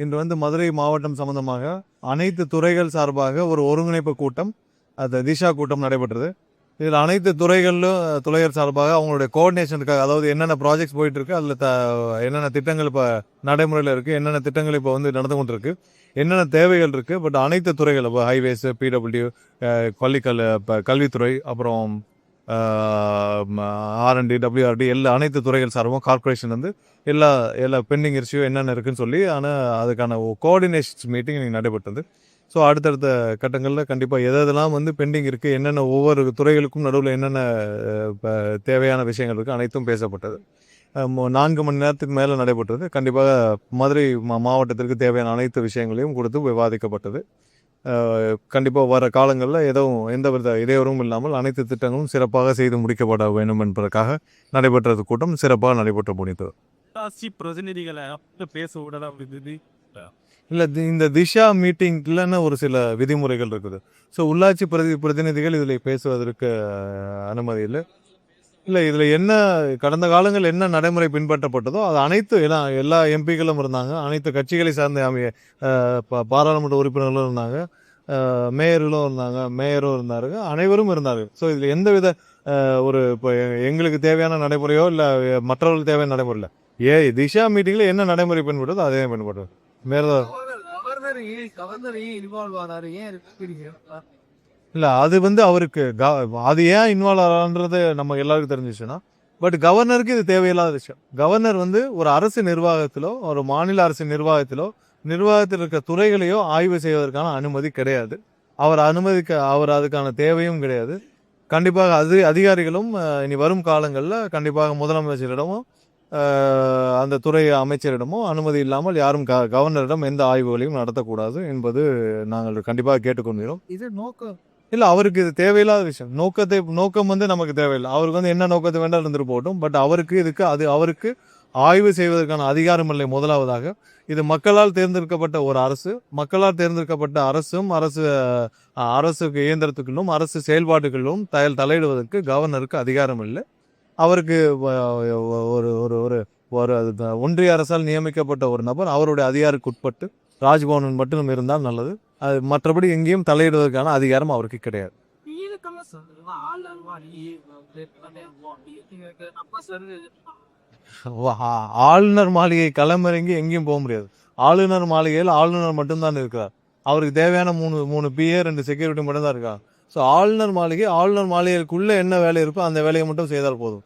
இன்று வந்து மதுரை மாவட்டம் சம்பந்தமாக அனைத்து துறைகள் சார்பாக ஒரு ஒருங்கிணைப்பு கூட்டம், அது திஷா கூட்டம் நடைபெற்றது. இதில் அனைத்து துறையர் சார்பாக அவங்களுடைய கோஆர்டினேஷனுக்காக, அதாவது என்னென்ன ப்ராஜெக்ட்ஸ் போயிட்டு இருக்கு, அதில் என்னென்ன திட்டங்கள் இப்போ நடைமுறையில் இருக்கு, என்னென்ன திட்டங்கள் இப்போ வந்து நடந்து கொண்டு இருக்கு, என்னென்ன தேவைகள் இருக்கு, பட் அனைத்து துறைகள் இப்போ ஹைவேஸ், பிடபிள்யூ, கல்வித்துறை, அப்புறம் ஆர்என்டி, டபிள்யூஆர்டி, எல்லா அனைத்து துறைகள் சார்பும் கார்பரேஷன் வந்து எல்லா எல்லா பெண்டிங் இஷ்யூ என்னென்ன இருக்குன்னு சொல்லி, ஆனால் அதுக்கான கோஆர்டினேஷன் மீட்டிங் இன்னைக்கு நடைபெற்றது. ஸோ அடுத்தடுத்த கட்டங்களில் கண்டிப்பாக எதெல்லாம் வந்து பெண்டிங் இருக்குது, என்னென்ன ஒவ்வொரு துறைகளுக்கும் நடுவில் என்னென்ன தேவையான விஷயங்கள் இருக்குது, அனைத்தும் பேசப்பட்டது. 4 மணி நேரத்துக்கு மேலே நடைபெற்றது. கண்டிப்பாக மதுரை மாவட்டத்திற்கு தேவையான அனைத்து விஷயங்களையும் கொடுத்து விவாதிக்கப்பட்டது. கண்டிப்பாக வர காலங்களில் எந்தவித இடையூறும் இல்லாமல் அனைத்து திட்டங்களும் சிறப்பாக செய்து முடிக்கப்பட வேண்டும் என்பதற்காக நடைபெற்றது கூட்டம் சிறப்பாக நடைபெற்று முடிந்தது. பிரதிநிதிகளை பேச விடலாம். இல்லை, இந்த திஷா மீட்டிங்லன்னு ஒரு சில விதிமுறைகள் இருக்குது. ஸோ உள்ளாட்சி பிரதிநிதிகள் இதில் பேசுவதற்கு அனுமதி இல்லை. இதில் என்ன கடந்த காலங்கள் என்ன நடைமுறை பின்பற்றப்பட்டதோ அது அனைத்து எல்லா எம்பிக்களும் இருந்தாங்க, அனைத்து கட்சிகளை சார்ந்த பாராளுமன்ற உறுப்பினர்களும் இருந்தாங்க, மேயரும் இருந்தாரு, அனைவரும் இருந்தாரு. ஸோ இதில் எந்தவித இப்போ எங்களுக்கு தேவையான நடைமுறையோ இல்லை மற்றவர்களுக்கு தேவையான நடைமுறை இல்லை. திஷா மீட்டிங்கில் என்ன நடைமுறை பின்பற்றதோ அதே பின்பற்றுறது. இல்லை, அது வந்து அவருக்கு அது ஏன் இன்வால்வ் ஆகிறான்றது நம்ம எல்லாருக்கும் தெரிஞ்சிச்சுன்னா, பட் கவர்னருக்கு இது தேவையில்லாத விஷயம். கவர்னர் வந்து ஒரு அரசு நிர்வாகத்திலோ ஒரு மாநில அரசு நிர்வாகத்தில் இருக்க துறைகளையோ ஆய்வு செய்வதற்கான அனுமதி கிடையாது. அவர் அதுக்கான தேவையும் கிடையாது. கண்டிப்பாக அதிகாரிகளும் இனி வரும் காலங்களில் கண்டிப்பாக முதலமைச்சரிடமும் அந்த துறை அமைச்சரிடமோ அனுமதி இல்லாமல் யாரும் கவர்னரிடம் எந்த ஆய்வுகளையும் நடத்தக்கூடாது என்பது நாங்கள் கண்டிப்பாக கேட்டுக்கொள்கிறோம். இது நோக்கம் இல்லை, அவருக்கு இது தேவையில்லாத விஷயம். நோக்கம் வந்து நமக்கு தேவையில்லை. அவருக்கு வந்து என்ன நோக்கத்தை வேண்டாம் இருந்துட்டு போகட்டும். பட் அவருக்கு ஆய்வு செய்வதற்கான அதிகாரம் இல்லை. முதலாவதாக, இது மக்களால் தேர்ந்தெடுக்கப்பட்ட ஒரு அரசு, மக்களால் தேர்ந்தெடுக்கப்பட்ட அரசு இயந்திரத்துக்குள்ளும் அரசு செயல்பாடுகளிலும் தலையிடுவதற்கு கவர்னருக்கு அதிகாரம் இல்லை. அவருக்கு ஒரு ஒரு ஒரு ஒன்றிய அரசால் நியமிக்கப்பட்ட ஒரு நபர் அவருடைய அதிகாரத்துக்கு உட்பட்டு ராஜ்பவன் மட்டும் இருந்தால் நல்லது. அது மற்றபடி எங்கேயும் தலையிடுவதற்கான அதிகாரம் அவருக்கு கிடையாது. ஆளுநர் மாளிகை களமிறங்கி எங்கேயும் போக முடியாது. ஆளுநர் மாளிகையில் ஆளுநர் மட்டும்தான் இருக்கிறார். அவருக்கு தேவையான 3 PA 2 செக்யூரிட்டி மட்டும் தான் இருக்காங்க. ஸோ ஆளுநர் மாளிகைக்குள்ளே என்ன வேலை இருக்கோ அந்த வேலையை மட்டும் செய்தால் போதும்.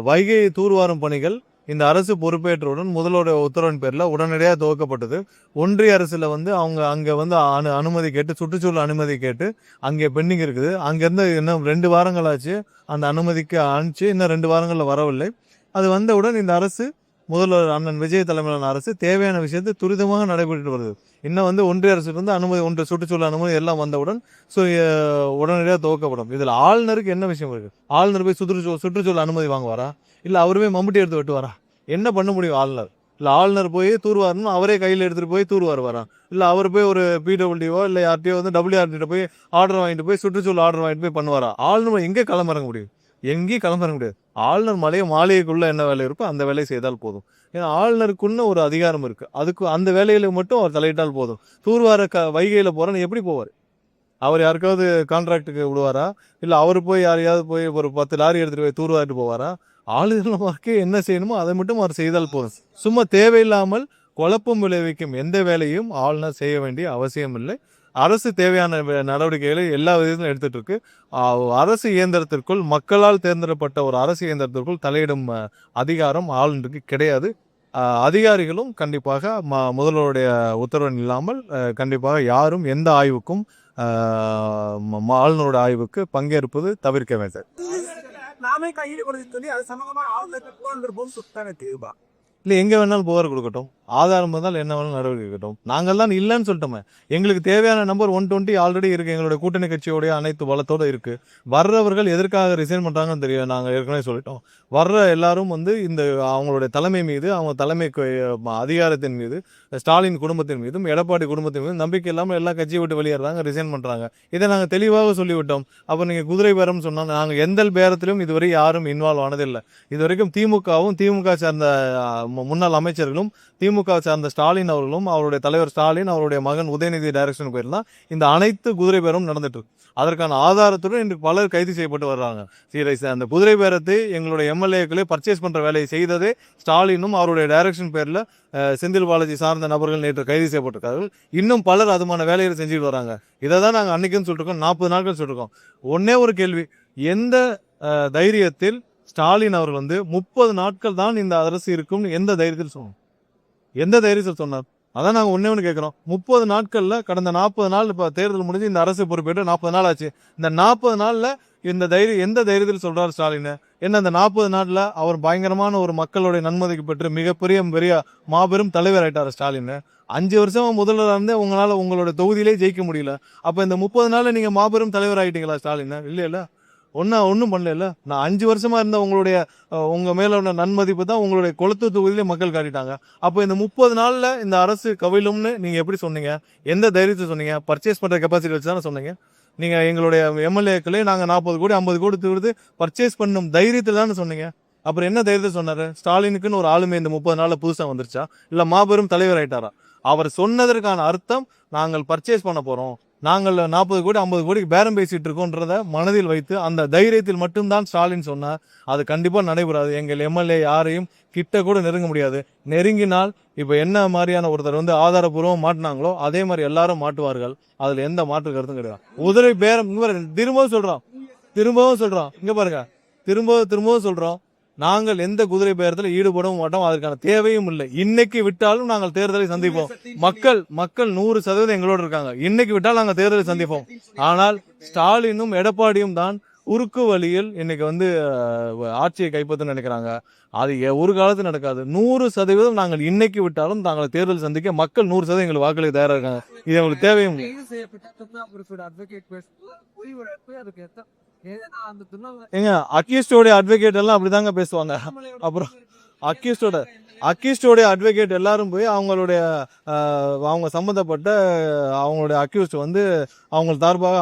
வைகை தூர்வாரும் பணிகள் இந்த அரசு பொறுப்பேற்றவுடன் முதலோட உத்தரவின் பேரில் உடனடியாக துவக்கப்பட்டது. ஒன்றிய அரசில் வந்து அவங்க அங்கே வந்து அனுமதி கேட்டு, சுற்றுச்சூழல் அனுமதி கேட்டு அங்கே பெண்டிங் இருக்குது. அங்கேருந்து இன்னும் 2 வாரங்கள் ஆச்சு. அந்த அனுமதிக்கு அனுப்பிச்சு இன்னும் 2 வாரங்களில் வரவில்லை. அது வந்தவுடன் இந்த அரசு, முதல்வர் அண்ணன் விஜய் தலைமையிலான அரசு தேவையான விஷயத்தை துரிதமாக நடைபெற்று வருது. இன்னும் வந்து ஒன்றிய அரசுலேருந்து அனுமதி, சுற்றுச்சூழல் அனுமதி எல்லாம் வந்தவுடன் ஸோ உடனடியாக துவக்கப்படும். இதில் ஆளுநருக்கு என்ன விஷயம் இருக்குது? ஆளுநர் போய் சுற்றுச்சூழல் அனுமதி வாங்குவாரா? இல்லை அவருமே மம்முட்டி எடுத்து வெட்டுவாரா? என்ன பண்ண முடியும் ஆளுநர்? இல்லை ஆளுநர் போய் தூர்வாரணும், அவரே கையில் எடுத்துகிட்டு போய் தூர்வாருவாரா? இல்லை அவர் போய் ஒரு பிடபிள்யூஓ இல்லை யார்ட்டையோ வந்து WRT போய் ஆர்டர் வாங்கிட்டு போய் சுற்றுச்சூழல் ஆர்டர் வாங்கிட்டு போய் பண்ணுவாரா? ஆளுநர் எங்கே களமிறங்க முடியும்? எங்கேயும் கிளம்ப முடியாது. ஆளுநர் மாளிகைக்குள்ள என்ன வேலை இருக்கோ அந்த வேலையை செய்தால் போதும். ஏன்னா ஆளுநருக்குன்னு ஒரு அதிகாரம் இருக்கு. அதுக்கு அந்த வேலையில மட்டும் அவர் தலையிட்டால் போதும். தூர்வார வைகையில போறேன்னு எப்படி போவார்? அவர் யாருக்காவது கான்ட்ராக்டுக்கு விடுவாரா? இல்லை அவர் போய் யாரையாவது போய் ஒரு 10 லாரி எடுத்துட்டு போய் தூர்வாரிட்டு போவாரா? ஆளுநருக்கு என்ன செய்யணுமோ அதை மட்டும் அவர் செய்தால் போதும். சும்மா தேவையில்லாமல் குழப்பம் விளைவிக்கும் எந்த வேலையும் ஆளுநர் செய்ய வேண்டிய அவசியம் இல்லை. அரசு தேவையான நடவடிக்கைகளை எல்லா விதத்திலும் எடுத்துட்டு இருக்கு. அரசு இயந்திரத்திற்குள், மக்களால் தேர்ந்தெடுக்கப்பட்ட ஒரு அரசு இயந்திரத்திற்குள் தலையிடும் அதிகாரம் ஆளுநருக்கு கிடையாது. அதிகாரிகளும் கண்டிப்பாக முதல்வருடைய உத்தரவு இல்லாமல் கண்டிப்பாக யாரும் எந்த ஆய்வுக்கும் ஆளுநருடைய ஆய்வுக்கு பங்கேற்பது தவிர்க்க வேண்டும். இல்லை, எங்கே வேணாலும் புகார் கொடுக்கட்டும், ஆதாரம் இருந்தால் என்ன வேணாலும் நடவடிக்கை எடுக்கட்டும். நாங்கள் தான் இல்லைன்னு சொல்லிட்டோமே. எங்களுக்கு தேவையான நம்பர் 120 ஆல்ரெடி இருக்குது. எங்களுடைய கூட்டணி கட்சியோடைய அனைத்து பலத்தோடு இருக்குது. வர்றவர்கள் எதற்காக ரிசைன் பண்ணுறாங்கன்னு தெரியும். நாங்கள் ஏற்கனவே சொல்லிட்டோம். வர்ற எல்லாரும் வந்து இந்த அவங்களுடைய தலைமை மீது, அவங்க தலைமை அதிகாரத்தின் மீது, ஸ்டாலின் குடும்பத்தின் மீதும் எடப்பாடி குடும்பத்தின் மீதும் நம்பிக்கை இல்லாமல் எல்லா கட்சியை விட்டு வெளியேறாங்க, ரிசைன் பண்ணுறாங்க. இதை நாங்கள் தெளிவாக சொல்லிவிட்டோம். அப்போ நீங்கள் குதிரை பேரம் சொன்னால், நாங்கள் எந்த பேரத்திலும் இதுவரை யாரும் இன்வால்வ் ஆனதில்லை. இது வரைக்கும் திமுகவும் திமுக சார்ந்த முன்னாள் அமைச்சர்களும் திமுக திமுக சார்ந்த ஸ்டாலின் அவர்களும் அவருடைய தலைவர் ஸ்டாலின் அவருடைய மகன் உதயநிதி டைரக்ஷன் பேர்லாம் இந்த அனைத்து குதிரை பேரம் நடந்துட்டு இருக்கு. அதற்கான ஆதாரத்துடன் இன்று பலர் கைது செய்யப்பட்டு வர்றாங்க. சீரியஸ் அந்த குதிரை பேரத்தை எங்களுடைய எம்எல்ஏக்களே பர்ச்சேஸ் பண்ற வேலையை செய்ததே ஸ்டாலினும் அவருடைய டைரக்ஷன் பேர்ல செந்தில் பாலாஜி சார்ந்த நபர்கள் நேற்று கைது செய்யப்பட்டிருக்கார்கள். இன்னும் பலர் அதுமான வேலையை செஞ்சுட்டு வராங்க. இதை தான் நாங்கள் அன்னைக்குன்னு சொல்லிருக்கோம், 40 நாட்கள் சொல்லிருக்கோம். ஒன்னே ஒரு கேள்வி, எந்த தைரியத்தில் ஸ்டாலின் அவர்கள் 30 நாட்கள் தான் இந்த அரசு இருக்கும்னு எந்த தைரியத்தில் சொன்னோம்? எந்த தைரியத்தில் சொன்னார்? அதான் நாங்கள் ஒன்று கேட்குறோம். 30 நாட்கள்ல கடந்த 40 நாள் இப்போ தேர்தல் முடிஞ்சு இந்த அரசு பொறுப்பேற்று 40 நாள் ஆச்சு. இந்த 40 நாள்ல இந்த எந்த தைரியத்தில் சொல்றாரு ஸ்டாலின்? என்ன இந்த 40 நாள்ல அவர் பயங்கரமான ஒரு மக்களுடைய நன்மதிக்கு பெற்று மிகப்பெரிய மாபெரும் தலைவர் ஆயிட்டாரு ஸ்டாலின். 5 வருஷமா முதல்வராக இருந்தே உங்களால உங்களோட தொகுதியிலே ஜெயிக்க முடியல. அப்ப இந்த 30 நாள்ல நீங்க மாபெரும் தலைவர் ஆயிட்டீங்களா ஸ்டாலின்? இல்ல ஒன்றும் பண்ணல. நான் 5 வருஷமா இருந்த உங்களுடைய உங்க மேல உள்ள நன்மதிப்பு தான் உங்களுடைய கொளத்தூர் தொகுதியிலே மக்கள் காட்டிட்டாங்க. அப்போ இந்த 30 நாள்ல இந்த அரசு கவிழும்னு நீங்க எப்படி சொன்னீங்க? எந்த தைரியத்தை சொன்னீங்க? பர்ச்சேஸ் பண்ற கெப்பாசிட்டி வச்சு தானே சொன்னீங்க. நீங்க எங்களுடைய எம்எல்ஏக்களே நாங்க 40 கோடி 50 கோடி கொடுத்து பர்ச்சேஸ் பண்ணும் தைரியத்தில் தானே சொன்னீங்க. அப்புறம் என்ன தைரியத்தை சொன்னாரு? ஸ்டாலினுக்குன்னு ஒரு ஆளுமை இந்த 30 நாள்ல புதுசா வந்துருச்சா, இல்ல மாபெரும் தலைவர் ஆயிட்டாரா? அவர் சொன்னதற்கான அர்த்தம் நாங்கள் பர்ச்சேஸ் பண்ண போறோம், நாங்கள் 40 கோடி 50 கோடிக்கு பேரம் பேசிட்டு இருக்கோன்றத மனதில் வைத்து அந்த தைரியத்தில் மட்டும்தான் ஸ்டாலின் சொன்னார். அது கண்டிப்பா நடைபெறாது. எங்கள் எம்எல்ஏ யாரையும் கிட்ட கூட நெருங்க முடியாது. நெருங்கினால் இப்ப என்ன மாதிரியான ஒருத்தர் ஆதாரபூர்வம் மாட்டினாங்களோ அதே மாதிரி எல்லாரும் மாட்டுவார்கள். அதுல எந்த மாற்று கருத்தும் கிடையாது. குதிரை பேரம் திரும்பவும் சொல்றோம் இங்க பாருங்க, திரும்பவும் சொல்றோம், நாங்கள் எந்த குதிரை பேரத்தில் ஈடுபடவும் மாட்டோம். அதற்கான தேவையும் இல்லை. இன்னைக்கு விட்டாலும் நாங்கள் தேர்தலை சந்திப்போம். மக்கள் 100% எங்களோடு இருக்காங்க. இன்னைக்கு விட்டால் நாங்கள் தேர்தலை சந்திப்போம். ஆனால் ஸ்டாலினும் எடப்பாடியும் தான் குறுக்கு வழியில் இன்னைக்கு ஆட்சியை கைப்பற்ற நினைக்கிறாங்க. அது ஒரு காலத்தில் நடக்காது. 100% நாங்கள் இன்னைக்கு விட்டாலும் நாங்கள் தேர்தல் சந்திக்க மக்கள் 100% எங்களுக்கு வாக்களிக்க தயாரா இருக்காங்க. இது எங்களுக்கு தேவையும் இல்லை. ஏங்க அக்யூஸ்டோட அட்வொகேட் எல்லாம் அப்படிதாங்க பேசுவாங்க. அப்புறம் அக்யூஸ்டோட அட்வொகேட் எல்லாரும் போய் அவங்க சம்பந்தப்பட்ட அவங்களுடைய அக்யூஸ்ட் அவங்க சார்பாக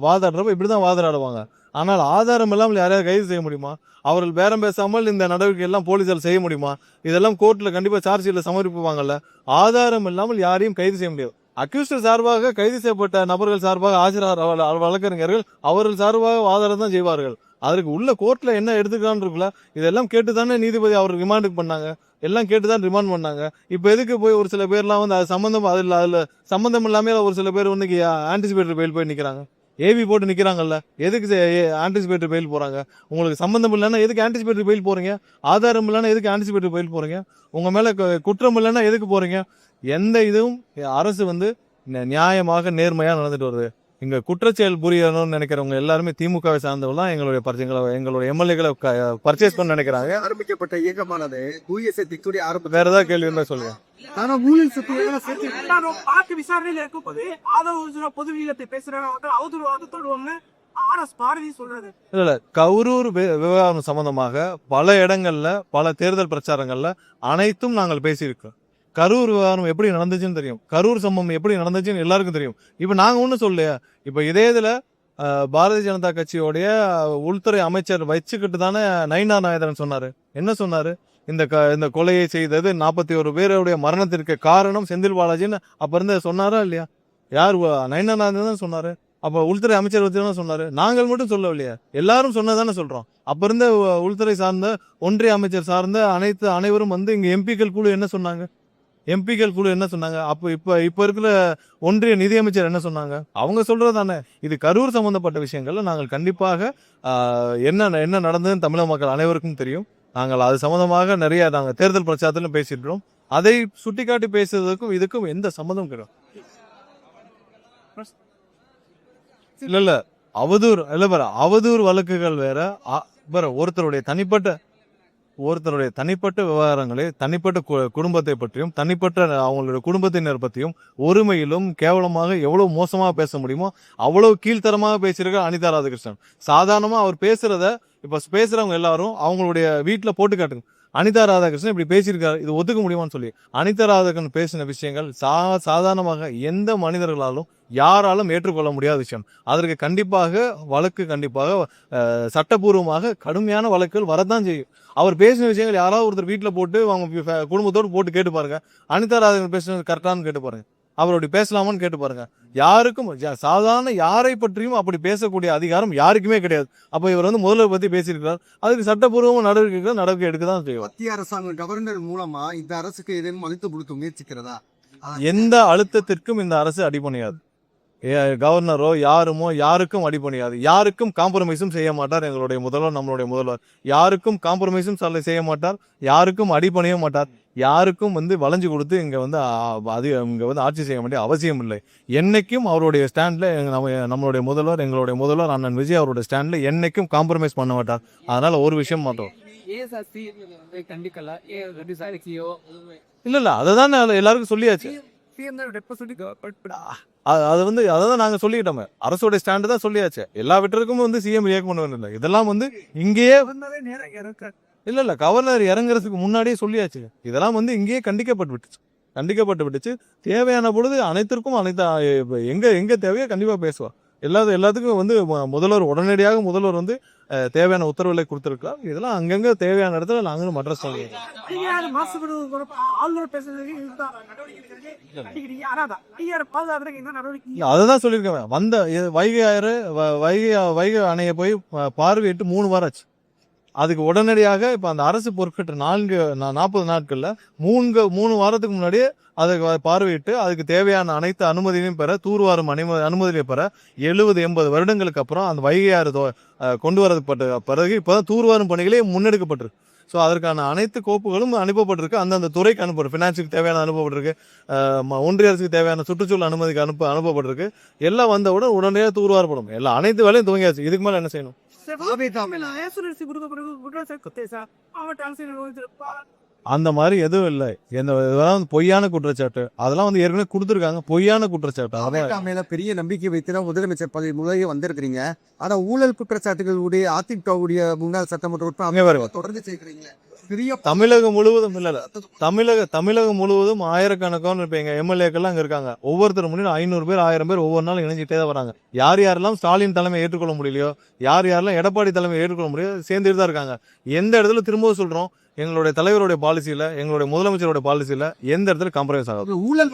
வாதாடுறப்ப இப்படிதான் வாதாடுவாங்க. ஆனால் ஆதாரம் இல்லாமல் யாரையாவது கைது செய்ய முடியுமா? அவர்கள் பேரம் பேசாமல் இந்த நடவடிக்கை எல்லாம் போலீசார் செய்ய முடியுமா? இதெல்லாம் கோர்ட்ல கண்டிப்பா சார்ஜ் ஷீட்ல சமர்ப்பிப்பாங்கல்ல. ஆதாரம் இல்லாமல் யாரையும் கைது செய்ய முடியாது. அக்யூஸ்ட் சார்பாக கைது செய்யப்பட்ட நபர்கள் சார்பாக ஆஜராக வழக்கறிஞர்கள் அவர்கள் சார்பாக வாதாடம் தான் செய்வார்கள். அதற்கு உள்ள கோர்ட்ல என்ன எடுத்துக்கலான்னு இருக்குல்ல, இதெல்லாம் கேட்டுதானே நீதிபதி அவர் ரிமாண்டுக்கு பண்ணாங்க. எல்லாம் கேட்டுதான் ரிமாண்ட் பண்ணாங்க. இப்ப எதுக்கு போய் ஒரு சில பேர்லாம் அது அதுல சம்பந்தம் இல்லாம ஒரு சில பேர் ஆன்டிசிபேட்டரி பெயில் போய் நிக்கிறாங்க, ஏவி போட்டு நிக்கிறாங்கல்ல. எதுக்கு ஆன்டிசிபேட்டரி பெயில் போறாங்க? உங்களுக்கு சம்பந்தம் இல்லைன்னா எதுக்கு ஆன்டிசிபேட்டரி பெயில் போறீங்க? ஆதாரம் இல்லைன்னா எதுக்கு ஆன்டிசிபேட்டரி பெயில் போறீங்க? உங்க மேல குற்றம் இல்லைன்னா எதுக்கு போறீங்க? எந்த இதுவும் அரசு நியாயமாக நேர்மையா நடந்துட்டு வருது. இங்க குற்றச்செயல் புரியணும்னு நினைக்கிறவங்க எல்லாருமே திமுகவை சார்ந்தவங்க தான் எங்களுடைய எம்எல்ஏக்களை பர்ச்சேஸ் பண்ண நினைக்கிறாங்க. ஆரம்பிக்கப்பட்ட இயக்கமானது தூய சக்திக்குரிய ஆரம்பம். வேற ஏதாவது கேள்வி இருந்தா சொல்லுங்க. ஆனா ஊழல் சக்திகளை பார்க்க விசாரணையில இருக்கும்போது ஆதரவு பொதுவீகத்தை பேசுறாங்க, அவதூறு பாரதி சொல்றது இல்ல கரூர் விவகாரம் சம்பந்தமாக பல இடங்கள்ல பல தேர்தல் பிரச்சாரங்கள்ல அனைத்தும் நாங்கள் பேசியிருக்கோம். கரூர் விவகாரம் எப்படி நடந்துச்சுன்னு தெரியும். கரூர் சம்பவம் எப்படி நடந்துச்சுன்னு எல்லாருக்கும் தெரியும். இப்ப நாங்க ஒண்ணும் சொல்லலையா? இப்ப இதே இதுல பாரதிய ஜனதா கட்சியோடைய உள்துறை அமைச்சர் வச்சுக்கிட்டு தானே நயினா நாயகன் சொன்னாரு. என்ன சொன்னாரு? இந்த கொலையை செய்தது 41 பேருடைய மரணத்திற்கு காரணம் செந்தில் பாலாஜின்னு அப்ப இருந்து சொன்னாரா இல்லையா? யார்? நயினா நாயகன் தான் சொன்னாரு. அப்ப உள்துறை அமைச்சர் வச்சு தான் சொன்னாரு. நாங்கள் மட்டும் சொல்லவில்லையா? எல்லாரும் சொன்னதானே சொல்றோம். அப்ப இருந்த உள்துறை சார்ந்த ஒன்றிய அமைச்சர் சார்ந்த அனைவரும் இங்க எம்பிக்கள் குழு என்ன சொன்னாங்க? அப்ப இப்ப இருக்கிற ஒன்றிய நிதியமைச்சர் என்ன சொன்னாங்க? அவங்க சொல்றதானே. இது கரூர் சம்பந்தப்பட்ட விஷயங்கள்ல நாங்கள் கண்டிப்பாக என்ன நடந்ததுன்னு தமிழக மக்கள் அனைவருக்கும் தெரியும். நாங்கள் அது சம்பந்தமாக நிறைய நாங்கள் தேர்தல் பிரச்சாரத்திலும் பேசிட்டு அதை சுட்டிக்காட்டி பேசுறதுக்கும் இதுக்கும் எந்த சம்மந்தம் கிடையாது. இல்ல அவதூறு வழக்குகள் வேற. ஒருத்தருடைய தனிப்பட்ட விவகாரங்களை, தனிப்பட்ட குடும்பத்தை பற்றியும் தனிப்பட்ட அவங்களுடைய குடும்பத்தினர் பற்றியும் ஒருமையிலும் கேவலமாக எவ்வளவு மோசமாக பேச முடியுமோ அவ்வளவு கீழ்த்தரமாக பேசியிருக்க அனிதா ராதாகிருஷ்ணன். சாதாரணமா அவர் பேசுறத இப்ப பேசுறவங்க எல்லாரும் அவங்களுடைய வீட்டுல போட்டு காட்டுங்க. அனிதா ராதாகிருஷ்ணன் இப்படி பேசியிருக்காரு, இது ஒத்துக்க முடியுமான்னு சொல்லி. அனிதா ராதாகிருஷ்ணன் பேசின விஷயங்கள் சாதாரணமாக எந்த மனிதர்களாலும் யாராலும் ஏற்றுக்கொள்ள முடியாத விஷயம். அதற்கு கண்டிப்பாக சட்டப்பூர்வமாக கடுமையான வழக்குகள் வரத்தான் செய்யும். அவர் பேசின விஷயங்கள் யாராவது ஒருத்தர் வீட்டில் போட்டு அவங்க குடும்பத்தோடு போட்டு கேட்டு பாருங்க. அனிதா ராதாகிருஷ்ணன் பேசுனது கரெக்டானு கேட்டு பாருங்க. அவர் அப்படி பேசலாமான்னு கேட்டு பாருங்க. யாருக்கும் சாதாரண யாரை பற்றியும் அப்படி பேசக்கூடிய அதிகாரம் யாருக்குமே கிடையாது. அப்ப இவர் முதல்வர் பத்தி பேசியிருக்கிறார், அதுக்கு சட்டப்பூர்வமாக நடவடிக்கை எடுக்க தான் செய்வார். மத்திய அரசாங்கம் கவர்னர் மூலமா இந்த அரசுக்கு ஏதேனும் அழுத்தம் கொடுக்க முயற்சிக்கிறதா? எந்த அழுத்தத்திற்கும் இந்த அரசு அடிபணியாது. கவர்னரோ யாருக்கும் அடிபணியாது. யாருக்கும் காம்ப்ரமைஸும் செய்ய மாட்டார் எங்களுடைய முதல்வர், நம்மளுடைய முதல்வர். யாருக்கும் காம்ப்ரமைஸும் செய்ய மாட்டார், யாருக்கும் அடிபணிய மாட்டார், யாருக்கும் வளைஞ்சு கொடுத்து இங்க ஆட்சி செய்ய வேண்டிய அவசியம் இல்லை. என்னைக்கும் அவருடைய ஸ்டாண்ட்ல நம்மளுடைய முதல்வர், எங்களுடைய முதல்வர் அண்ணன் விஜய் அவருடைய ஸ்டாண்ட்ல என்னைக்கும் காம்ப்ரமைஸ் பண்ண மாட்டார். அதனால ஒரு விஷயம் மாட்டோம். இல்ல அதான் எல்லாருக்கும் சொல்லியாச்சு. அதான் நாங்க சொல்லிக்கிட்டோமே, அரசோட ஸ்டாண்டு தான் சொல்லியாச்சு. எல்லா விட்டருக்கும் சிஎம் ரியாக்ட் பண்ண வேண்டியது. இதெல்லாம் இங்கேயே இல்ல கவர்னர் இறங்குறதுக்கு முன்னாடியே சொல்லியாச்சு. இதெல்லாம் இங்கேயே கண்டிக்கப்பட்டு விட்டுச்சு. தேவையான பொழுது அனைத்திற்கும் எங்க தேவையோ கண்டிப்பா பேசுவா. எல்லாத்துக்கும் முதல்வர் உடனடியாக தேவையான உத்தரவுகளை கொடுத்திருக்கார். இதெல்லாம் அங்கங்க தேவையான இடத்துல நாங்க மற்ற சொல்லுவோம். அததான் சொல்லியிருக்கேன். வைகை அணையை போய் பார்வையிட்டு 3 வாரம் ஆச்சு. அதுக்கு உடனடியாக இப்ப அந்த அரசு பொறுப்பேற்ற 40 நாட்கள்ல 3 வாரத்துக்கு முன்னாடியே அதை பார்வையிட்டு அதுக்கு தேவையான அனைத்து அனுமதியையும் பெற, தூர்வாரும் அனுமதியை பெற 70-80 வருடங்களுக்கு அப்புறம் அந்த வைகை ஆறு கொண்டு வரப்பட்ட பிறகு இப்பதான் தூர்வாரும் பணிகளே முன்னெடுக்கப்பட்டிருக்கு. ஸோ அதற்கான அனைத்து கோப்புகளும் அனுப்பப்பட்டிருக்கு. அந்தந்த துறைக்கு ஃபினான்ஸுக்கு தேவையான அனுப்பப்பட்டிருக்கு, ஒன்றிய அரசுக்கு தேவையான சுற்றுச்சூழல் அனுமதிக்கு அனுப்பப்பட்டிருக்கு. எல்லாம் வந்தவுடன் உடனடியாக தூர்வாரப்படும். அனைத்து வேலையும் துவங்கியாச்சு. இதுக்கு மேல என்ன செய்யணும்? அந்த மாதிரி எதுவும் இல்லை. பொய்யான குற்றச்சாட்டு அதெல்லாம் ஏற்கனவே கொடுத்துருக்காங்க. பொய்யான குற்றச்சாட்டு மேல பெரிய நம்பிக்கை வைத்துதான் முதலமைச்சர் பதவி முறையே வந்திருக்கிறீங்க. ஆனா ஊழல் குற்றச்சாட்டுகளுடைய அதிமுகவுடைய முன்னாள் சட்டமன்ற உறுப்பினர் தொடர்ந்து செய்கிறீங்க. தமிழகம் முழுவதும் தமிழகம் முழுவதும் ஆயிரக்கணக்கான இப்ப எங்க எம்எல்ஏக்கெல்லாம் அங்க இருக்காங்க. ஒவ்வொருத்தர் முன்னாடி 500 பேர் 1000 பேர் ஒவ்வொரு நாளும் இணைஞ்சிட்டே தான் வராங்க. யாரெல்லாம் ஸ்டாலின் தலைமை ஏற்றுக்கொள்ள முடியலையோ, யாரெல்லாம் எடப்பாடி தலைமை ஏற்றுக்கொள்ள முடியோ சேர்ந்துட்டு தான் இருக்காங்க. எந்த இடத்துல திரும்பவும் சொல்றோம், எங்களுடைய தலைவருடைய பாலிசியில, எங்களுடைய முதலமைச்சருடைய பாலிசியில எந்த இடத்துல காம்ப்ரமைஸ் ஆகாது. ஊழல்